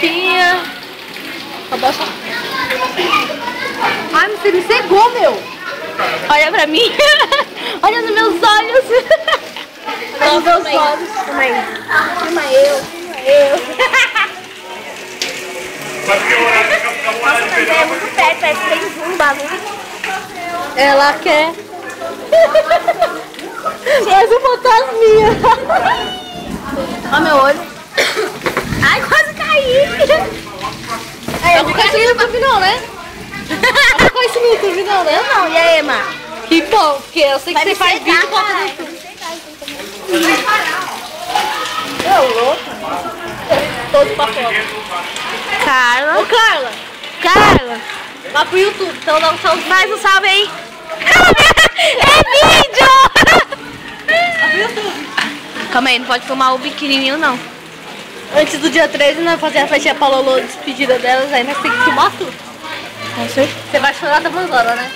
pipoquinha. Ai, você me cegou, meu. Olha pra mim. Olha nos meus olhos. Olha nos meus olhos. Calma aí. Filma eu. Nossa, mas é muito perto, parece que tem zoom, bagulho. Ela quer. Faz um fantasminha. Olha meu olho. Ai, quase caí. Eu vou conhecer no YouTube não, né? Eu vou conhecer no YouTube não, né? Não, e aí, Emma? Que bom, porque eu sei que Vai você me faz secar, vídeo pra caralho. Ô, louco. Todo pra fora. Carla. Ô, Carla. Carla. Vai pro YouTube, então dá um salve. Faz um salve aí. É vídeo! Vai pro YouTube. Calma aí, não pode filmar o pequenininho, não. Antes do dia 13, nós vamos fazer a festinha pra Lolo, despedida delas, aí nós temos que filmar tudo. Com certeza. Você vai chorar da Mandora, né?